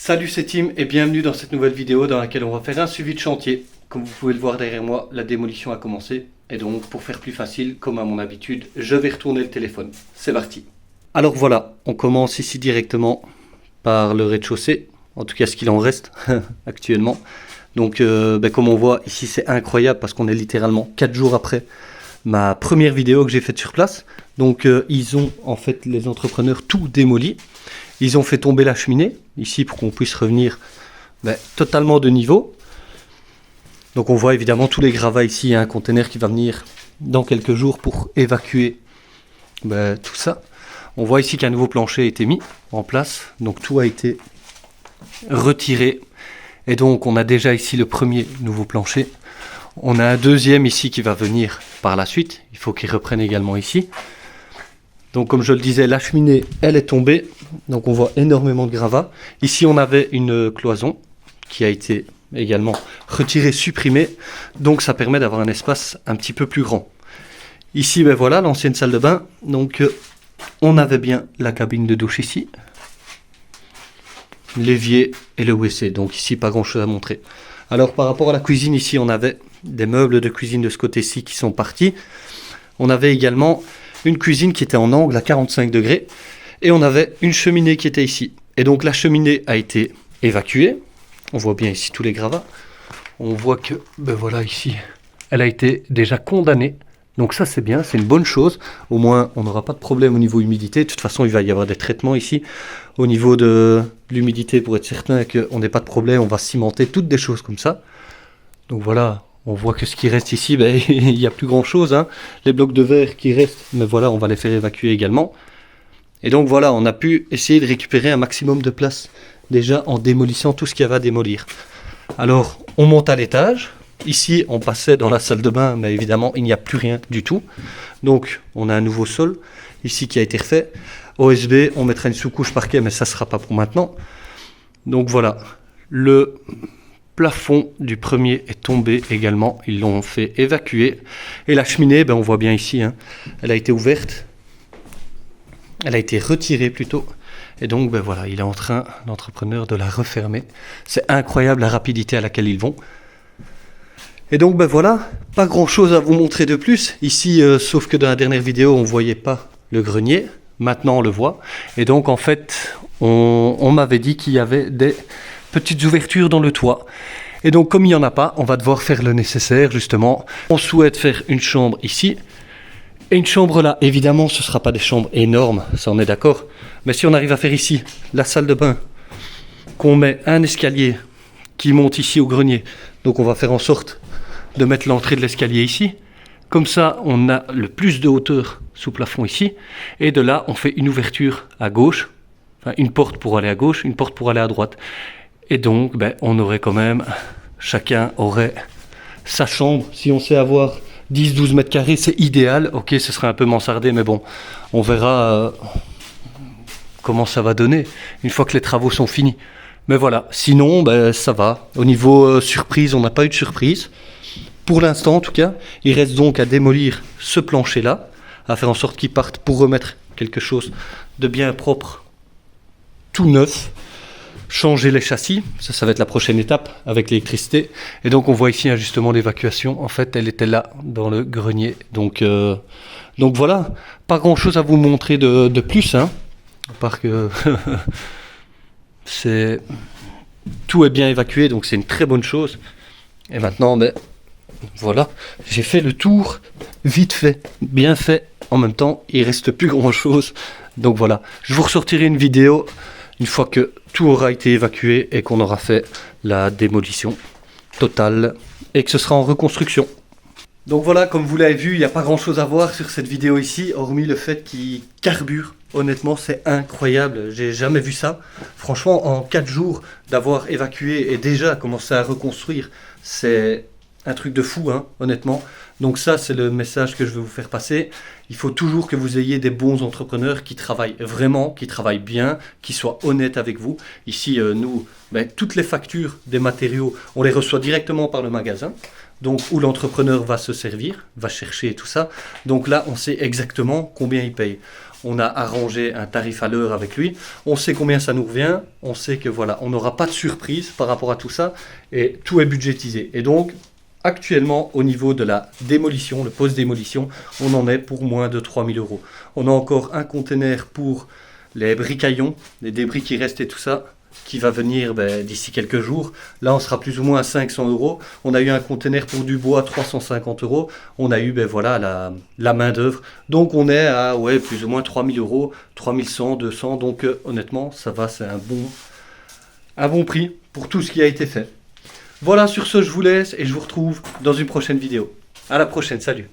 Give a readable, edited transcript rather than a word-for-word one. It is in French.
Salut, c'est Tim et bienvenue dans cette nouvelle vidéo dans laquelle on va faire un suivi de chantier. Comme vous pouvez le voir derrière moi, la démolition a commencé. Et donc, pour faire plus facile, comme à mon habitude, je vais retourner le téléphone. C'est parti. Alors voilà, on commence ici directement par le rez-de-chaussée. En tout cas, ce qu'il en reste actuellement. Donc, comme on voit, ici c'est incroyable parce qu'on est littéralement 4 jours après ma première vidéo que j'ai faite sur place. Donc, ils ont en fait, les entrepreneurs, tout démoli. Ils ont fait tomber la cheminée, ici, pour qu'on puisse revenir totalement de niveau. Donc on voit évidemment tous les gravats ici. Il y a un conteneur qui va venir dans quelques jours pour évacuer tout ça. On voit ici qu'un nouveau plancher a été mis en place. Donc tout a été retiré. Et donc on a déjà ici le premier nouveau plancher. On a un deuxième ici qui va venir par la suite. Il faut qu'il reprenne également ici. Donc comme je le disais, la cheminée, elle est tombée. Donc on voit énormément de gravats. Ici on avait une cloison qui a été également retirée, supprimée. Donc ça permet d'avoir un espace un petit peu plus grand. Ici, voilà l'ancienne salle de bain. Donc on avait bien la cabine de douche ici. L'évier et le WC. Donc ici, pas grand chose à montrer. Alors par rapport à la cuisine, ici on avait des meubles de cuisine de ce côté-ci qui sont partis. On avait également une cuisine qui était en angle à 45 degrés. Et on avait une cheminée qui était ici. Et donc la cheminée a été évacuée. On voit bien ici tous les gravats. On voit que, voilà ici, elle a été déjà condamnée. Donc ça c'est bien, c'est une bonne chose. Au moins on n'aura pas de problème au niveau humidité. De toute façon il va y avoir des traitements ici. Au niveau de l'humidité pour être certain qu'on n'ait pas de problème, on va cimenter toutes des choses comme ça. Donc voilà. On voit que ce qui reste ici, il n'y a plus grand chose. Hein. Les blocs de verre qui restent, mais voilà, on va les faire évacuer également. Et donc voilà, on a pu essayer de récupérer un maximum de place déjà en démolissant tout ce qu'il y avait à démolir. Alors, on monte à l'étage. Ici, on passait dans la salle de bain, mais évidemment, il n'y a plus rien du tout. Donc, on a un nouveau sol ici qui a été refait. OSB, on mettra une sous-couche parquet, mais ça ne sera pas pour maintenant. Donc voilà, le plafond du premier est tombé également, ils l'ont fait évacuer. Et la cheminée, on voit bien ici, hein, elle a été ouverte, elle a été retirée plutôt. Et donc voilà, il est en train, l'entrepreneur, de la refermer. C'est incroyable la rapidité à laquelle ils vont. Et donc voilà, pas grand chose à vous montrer de plus. Ici, sauf que dans la dernière vidéo, on ne voyait pas le grenier. Maintenant, on le voit. Et donc en fait, on m'avait dit qu'il y avait des petites ouvertures dans le toit. Et donc comme il n'y en a pas, on va devoir faire le nécessaire justement. On souhaite faire une chambre ici et une chambre là. Évidemment ce ne sera pas des chambres énormes, ça on est d'accord. Mais si on arrive à faire ici la salle de bain, qu'on met un escalier qui monte ici au grenier. Donc on va faire en sorte de mettre l'entrée de l'escalier ici. Comme ça on a le plus de hauteur sous plafond ici. Et de là on fait une ouverture à gauche. Enfin, une porte pour aller à gauche, une porte pour aller à droite. Et donc, on aurait quand même, chacun aurait sa chambre. Si on sait avoir 10-12 mètres carrés, c'est idéal. Ok, ce serait un peu mansardé, mais bon, on verra comment ça va donner une fois que les travaux sont finis. Mais voilà, sinon, ça va. Au niveau surprise, on n'a pas eu de surprise. Pour l'instant, en tout cas, il reste donc à démolir ce plancher-là, à faire en sorte qu'il parte pour remettre quelque chose de bien propre, tout neuf. Changer les châssis, ça va être la prochaine étape avec l'électricité. Et donc on voit ici justement l'évacuation. En fait, elle était là dans le grenier. Donc voilà, pas grand chose à vous montrer de plus, hein, à part que tout est bien évacué, donc c'est une très bonne chose. Et maintenant, voilà, j'ai fait le tour vite fait, bien fait. En même temps, il reste plus grand chose. Donc voilà, je vous ressortirai une vidéo une fois que tout aura été évacué et qu'on aura fait la démolition totale et que ce sera en reconstruction. Donc voilà, comme vous l'avez vu, il n'y a pas grand chose à voir sur cette vidéo ici, hormis le fait qu'il carbure. Honnêtement, c'est incroyable, j'ai jamais vu ça. Franchement, en 4 jours, d'avoir évacué et déjà commencé à reconstruire, c'est un truc de fou, hein, honnêtement. Donc ça, c'est le message que je veux vous faire passer. Il faut toujours que vous ayez des bons entrepreneurs qui travaillent vraiment, qui travaillent bien, qui soient honnêtes avec vous. Ici, nous, toutes les factures des matériaux, on les reçoit directement par le magasin. Donc, où l'entrepreneur va se servir, va chercher tout ça. Donc là, on sait exactement combien il paye. On a arrangé un tarif à l'heure avec lui. On sait combien ça nous revient. On sait que voilà, on n'aura pas de surprise par rapport à tout ça. Et tout est budgétisé. Et donc, actuellement, au niveau de la démolition, le post-démolition, on en est pour moins de 3 000 €. On a encore un conteneur pour les bricaillons, les débris qui restent et tout ça, qui va venir d'ici quelques jours. Là, on sera plus ou moins à 500 €. On a eu un conteneur pour du bois, 350 €. On a eu voilà, la main d'œuvre. Donc, on est à plus ou moins 3 000 €, 3100, 200. Donc, honnêtement, ça va, c'est un bon prix pour tout ce qui a été fait. Voilà, sur ce, je vous laisse et je vous retrouve dans une prochaine vidéo. À la prochaine, salut!